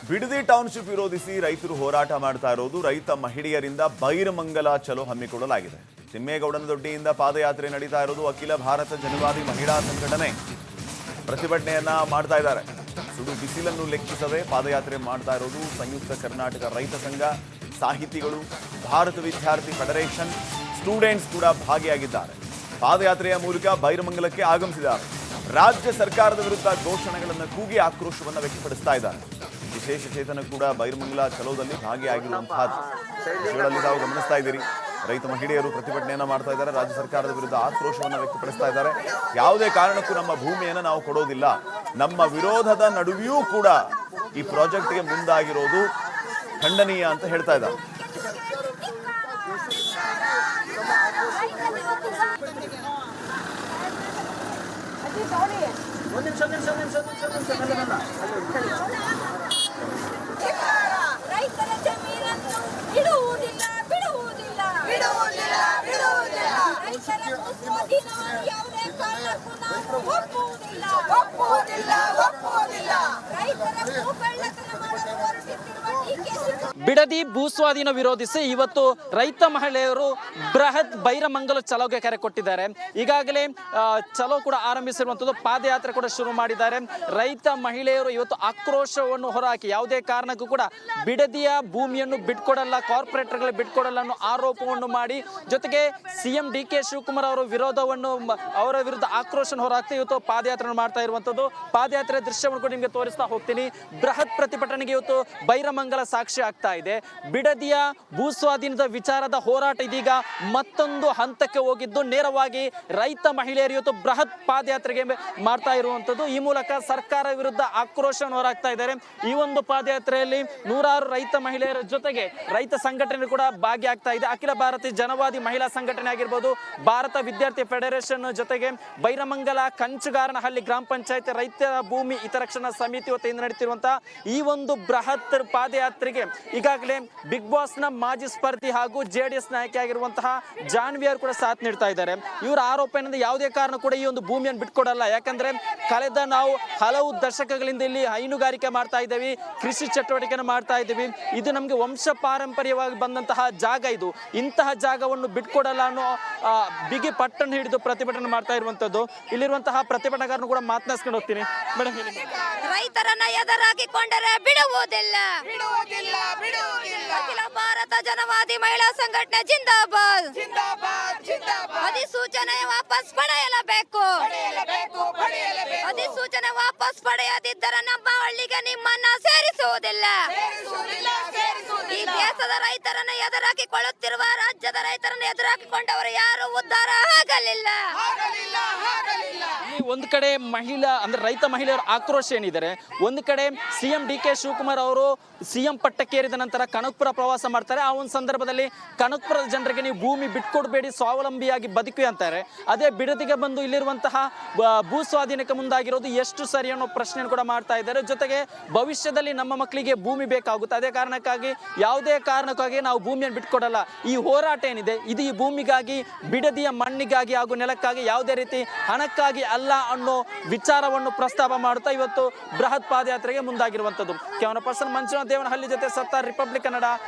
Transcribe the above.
Bidadi township ವಿರೋಧಿಸಿ ರೈತರು ಹೋರಾಟ ಮಾಡ್ತಾ ಇರೋದು ರೈತ ಮಹಿಳೆಯರಿಂದ ಬೈರಮಂಗಲ ಚಲೋ ಹಮ್ಮಿಕೊಳ್ಳಲಾಗಿದೆ. ತಿಮ್ಮೇಗೌಡನ ದೊಡ್ಡಿಯಿಂದ ಪಾದಯಾತ್ರೆ ನಡೀತಾ ಇರೋದು. ಅಖಿಲ ಭಾರತ ಜನವಾದಿ ಮಹಿಳಾ ಸಂಘಟನೆ ಪ್ರತಿಭಟನೆಯನ್ನ ಮಾಡ್ತಾ ಇದ್ದಾರೆ. ಸುಡು ಬಿಸಿಲನ್ನು ಲೆಕ್ಕಿಸದೆ ಪಾದಯಾತ್ರೆ ಮಾಡ್ತಾ ಇರೋದು. ಸಂಯುಕ್ತ ಕರ್ನಾಟಕ ರೈತ ಸಂಘ, ಸಾಹಿತಿಗಳು, ಭಾರತ ವಿದ್ಯಾರ್ಥಿ ಫೆಡರೇಷನ್, ಸ್ಟೂಡೆಂಟ್ಸ್ ಕೂಡ ಭಾಗಿಯಾಗಿದ್ದಾರೆ. ಪಾದಯಾತ್ರೆಯ ಮೂಲಕ ಬೈರಮಂಗಲಕ್ಕೆ ಆಗಮಿಸಿದ್ದಾರೆ. ರಾಜ್ಯ ಸರ್ಕಾರದ ವಿರುದ್ಧ ಘೋಷಣೆಗಳನ್ನು ಕೂಗಿ ಆಕ್ರೋಶವನ್ನು ವ್ಯಕ್ತಪಡಿಸ್ತಾ ಇದ್ದಾರೆ. ವಿಶೇಷ ಚೇತನ ಕೂಡ ಬೈರಮಂಗಲ ಚಲೋದಲ್ಲಿ ಭಾಗಿಯಾಗಿರುವಂತಹ ವಿಷಯಗಳಲ್ಲಿ ತಾವು ಗಮನಿಸ್ತಾ ಇದ್ದೀರಿ. ರೈತ ಮಹಿಳೆಯರು ಪ್ರತಿಭಟನೆಯನ್ನ ಮಾಡ್ತಾ ಇದ್ದಾರೆ. ರಾಜ್ಯ ಸರ್ಕಾರದ ವಿರುದ್ಧ ಆಕ್ರೋಶವನ್ನು ವ್ಯಕ್ತಪಡಿಸ್ತಾ ಇದ್ದಾರೆ. ಯಾವುದೇ ಕಾರಣಕ್ಕೂ ನಮ್ಮ ಭೂಮಿಯನ್ನು ನಾವು ಕೊಡೋದಿಲ್ಲ, ನಮ್ಮ ವಿರೋಧದ ನಡುವೆಯೂ ಕೂಡ ಈ ಪ್ರಾಜೆಕ್ಟ್ಗೆ ಮುಂದಾಗಿರೋದು ಖಂಡನೀಯ ಅಂತ ಹೇಳ್ತಾ ಇದ್ದಾರೆ. ರೈತರ ಜಮೀನನ್ನು ಬಿಡುವುದಿಲ್ಲ ಬಿಡುವುದಿಲ್ಲ ಬಿಡುವುದಿಲ್ಲ ಬಿಡುವುದಿಲ್ಲ ರೈತರ ಸ್ವಾಧೀನವನ್ನು ಯಾವುದೇ ಕಾರಣಕ್ಕೂ ನಾವು ಒಪ್ಪುವುದಿಲ್ಲ ಒಪ್ಪುವುದಿಲ್ಲ ಒಪ್ಪುವುದಿಲ್ಲ ರೈತರ ಭೂಕಳ್ಳತನ ಮಾಡಲು ಹೊರಟಿರುವ ಬಿಡದಿ ಭೂಸ್ವಾಧೀನ ವಿರೋಧಿಸಿ ಇವತ್ತು ರೈತ ಮಹಿಳೆಯರು ಬೃಹತ್ ಬೈರಮಂಗಲ ಚಲೋಗೆ ಕರೆ ಕೊಟ್ಟಿದ್ದಾರೆ. ಈಗಾಗಲೇ ಚಲೋ ಕೂಡ ಆರಂಭಿಸಿರುವಂಥದ್ದು, ಪಾದಯಾತ್ರೆ ಕೂಡ ಶುರು ಮಾಡಿದ್ದಾರೆ. ರೈತ ಮಹಿಳೆಯರು ಇವತ್ತು ಆಕ್ರೋಶವನ್ನು ಹೊರಹಾಕಿ ಯಾವುದೇ ಕಾರಣಕ್ಕೂ ಕೂಡ ಬಿಡದಿಯ ಭೂಮಿಯನ್ನು ಬಿಟ್ಕೊಡಲ್ಲ, ಕಾರ್ಪೊರೇಟರ್ಗಳು ಬಿಟ್ಕೊಡಲ್ಲ ಅನ್ನೋ ಆರೋಪವನ್ನು ಮಾಡಿ, ಜೊತೆಗೆ ಸಿಎಂ ಡಿ ಕೆ ಶಿವಕುಮಾರ್ ಅವರ ಅವರ ವಿರುದ್ಧ ಆಕ್ರೋಶ ಹೊರಹಾಕ್ತಾ ಇವತ್ತು ಪಾದಯಾತ್ರೆ ಮಾಡ್ತಾ ಇರುವಂಥದ್ದು. ಪಾದಯಾತ್ರೆ ದೃಶ್ಯವನ್ನು ಕೂಡ ನಿಮಗೆ ತೋರಿಸ್ತಾ ಹೋಗ್ತೀನಿ. ಬೃಹತ್ ಪ್ರತಿಭಟನೆಗೆ ಇವತ್ತು ಬೈರಮಂಗಲ ಸಾಕ್ಷಿ ಆಗ್ತಾ ಇದೆ. ಬಿಡದಿಯ ಭೂಸ್ವಾಧೀನದ ವಿಚಾರದ ಹೋರಾಟ ಇದೀಗ ಮತ್ತೊಂದು ಹಂತಕ್ಕೆ ಹೋಗಿದ್ದು, ನೇರವಾಗಿ ರೈತ ಮಹಿಳೆಯರು ಇವತ್ತು ಬೃಹತ್ ಪಾದಯಾತ್ರೆಗೆ ಮಾಡ್ತಾ ಇರುವಂತದ್ದು. ಈ ಮೂಲಕ ಸರ್ಕಾರ ವಿರುದ್ಧ ಆಕ್ರೋಶವನ್ನು ಹೊರಹಾಕ್ತಾ ಇದ್ದಾರೆ. ಈ ಒಂದು ಪಾದಯಾತ್ರೆಯಲ್ಲಿ ನೂರಾರು ರೈತ ಮಹಿಳೆಯರ ಜೊತೆಗೆ ರೈತ ಸಂಘಟನೆ ಕೂಡ ಭಾಗಿಯಾಗ್ತಾ ಇದೆ. ಅಖಿಲ ಭಾರತೀಯ ಜನವಾದಿ ಮಹಿಳಾ ಸಂಘಟನೆ ಆಗಿರ್ಬೋದು, ಭಾರತ ವಿದ್ಯಾರ್ಥಿ ಫೆಡರೇಷನ್, ಜೊತೆಗೆ ಬೈರಮಂಗಲ ಕಂಚಗಾರನಹಳ್ಳಿ ಗ್ರಾಮ ಪಂಚಾಯತ್ ರೈತರ ಭೂಮಿ ಹಿತರಕ್ಷಣಾ ಸಮಿತಿ ವತಿಯಿಂದ ನಡೆಯುತ್ತಿರುವಂತಹ ಈ ಒಂದು ಬೃಹತ್ ಪಾದಯಾತ್ರೆಗೆ ಈಗಾಗಲೇ ಬಿಗ್ ಬಾಸ್ ನ ಮಾಜಿ ಸ್ಪರ್ಧಿ ಹಾಗೂ ಜೆಡಿಎಸ್ ನಾಯಕಿ ಆಗಿರುವಂತಹ ಜಾನ್ವಿಯರ್ ಕೂಡ ಸಾಥ್ ನೀಡ್ತಾ ಇದ್ದಾರೆ. ಇವರ ಆರೋಪ ಏನಂದ್ರೆ ಯಾವುದೇ ಕಾರಣ ಕೂಡ ಈ ಒಂದು ಭೂಮಿಯನ್ನು ಬಿಟ್ಕೊಡಲ್ಲ. ಯಾಕಂದ್ರೆ ಕಳೆದ ನಾವು ಹಲವು ದಶಕಗಳಿಂದ ಇಲ್ಲಿ ಹೈನುಗಾರಿಕೆ ಮಾಡ್ತಾ ಇದ್ದೇವೆ, ಕೃಷಿ ಚಟುವಟಿಕೆಯನ್ನು ಮಾಡ್ತಾ ಇದ್ದೀವಿ. ಇದು ನಮಗೆ ವಂಶ ಪಾರಂಪರ್ಯವಾಗಿ ಬಂದಂತಹ ಜಾಗ. ಇದು ಇಂತಹ ಜಾಗವನ್ನು ಬಿಟ್ಕೊಡಲ್ಲ ಅನ್ನೋ ಬಿಗಿ ಪಟ್ಟನ್ನು ಹಿಡಿದು ಪ್ರತಿಭಟನೆ ಮಾಡ್ತಾ ಇರುವಂತದ್ದು. ಇಲ್ಲಿರುವಂತಹ ಪ್ರತಿಭಟನಾಕಾರನು ಕೂಡ ಮಾತನಾಡಿಸ್ಕೊಂಡು ಹೋಗ್ತೀನಿ. ಮೇಡಮ್, ರೈತರನ್ನ ಎದುರಾಗಿಕೊಂಡರೆ ಬಿಡುವುದಿಲ್ಲ ಬಿಡುವುದಿಲ್ಲ ಬಿಡುವುದಿಲ್ಲ. ಅಖಿಲ ಭಾರತ ಜನವಾದಿ ಮಹಿಳಾ ಸಂಘಟನೆ ಜಿಂದಾಬಾದ್ ಜಿಂದಾಬಾದ್ ಜಿಂದಾಬಾದ್. ಅಧಿಸೂಚನೆ ವಾಪಸ್ ಪಡೆಯಲೇಬೇಕು ಅಧಿಸೂಚನೆ ವಾಪಸ್ ಪಡೆಯದಿದ್ದರೆ ನಮ್ಮ ಹಳ್ಳಿಗೆ ನಿಮ್ಮನ್ನ ಸೇರಿಸುವುದಿಲ್ಲ. ಈ ದೇಶದ ರೈತರನ್ನು ಎದುರಾಕಿಕೊಳ್ಳುತ್ತಿರುವ ರಾಜ್ಯದ ರೈತರನ್ನು ಎದುರಾಕಿಕೊಂಡವರು ಯಾರು ಉದ್ಧಾರ ಆಗಲಿಲ್ಲ. ಒಂದು ಕಡೆ ರೈತ ಮಹಿಳೆಯರ ಆಕ್ರೋಶ ಏನಿದ್ದಾರೆ, ಒಂದು ಕಡೆ ಸಿಎಂ ಡಿ ಕೆ ಶಿವಕುಮಾರ್ ಅವರು ಸಿಎಂ ಪಟ್ಟಕ್ಕೇರಿದ ನಂತರ ಕನಕಪುರ ಪ್ರವಾಸ ಮಾಡ್ತಾರೆ. ಆ ಒಂದು ಸಂದರ್ಭದಲ್ಲಿ ಕನಕಪುರದ ಜನರಿಗೆ ನೀವು ಭೂಮಿ ಬಿಟ್ಕೊಡ್ಬೇಡಿ, ಸ್ವಾವಲಂಬಿಯಾಗಿ ಬದುಕಿ ಅಂತಾರೆ. ಅದೇ ಬಿಡದಿಗೆ ಬಂದು ಇಲ್ಲಿರುವಂತಹ ಭೂ ಸ್ವಾಧೀನಕ್ಕೆ ಮುಂದಾಗಿರೋದು ಎಷ್ಟು ಸರಿ ಅನ್ನೋ ಪ್ರಶ್ನೆಯನ್ನು ಕೂಡ ಮಾಡ್ತಾ ಇದ್ದಾರೆ. ಜೊತೆಗೆ ಭವಿಷ್ಯದಲ್ಲಿ ನಮ್ಮ ಮಕ್ಕಳಿಗೆ ಭೂಮಿ ಬೇಕಾಗುತ್ತೆ, ಅದೇ ಕಾರಣಕ್ಕಾಗಿ ಯಾವುದೇ ಕಾರಣಕ್ಕಾಗಿ ನಾವು ಭೂಮಿಯನ್ನು ಬಿಟ್ಕೊಡಲ್ಲ. ಈ ಹೋರಾಟ ಏನಿದೆ ಇದು ಈ ಭೂಮಿಗಾಗಿ, ಬಿಡದಿಯ ಮಣ್ಣಿಗಾಗಿ ಹಾಗೂ ನೆಲಕ್ಕಾಗಿ, ಯಾವುದೇ ರೀತಿ ಹಣಕ್ಕಾಗಿ ಅಲ್ಲ ಅನ್ನೋ ವಿಚಾರವನ್ನು ಪ್ರಸ್ತಾಪ ಮಾಡುತ್ತಾ ಇವತ್ತು ಬೃಹತ್ ಪಾದಯಾತ್ರೆಗೆ ಮುಂದಾಗಿರುವಂತದ್ದು. ಕ್ಯಾಮರಾ ಪರ್ಸನ್ ಮಂಜುನಾಥ್ ದೇವನಹಳ್ಳಿ ಜೊತೆ ಸತ್ತಾರ್, ರಿಪಬ್ಲಿಕ್ ಕನ್ನಡ.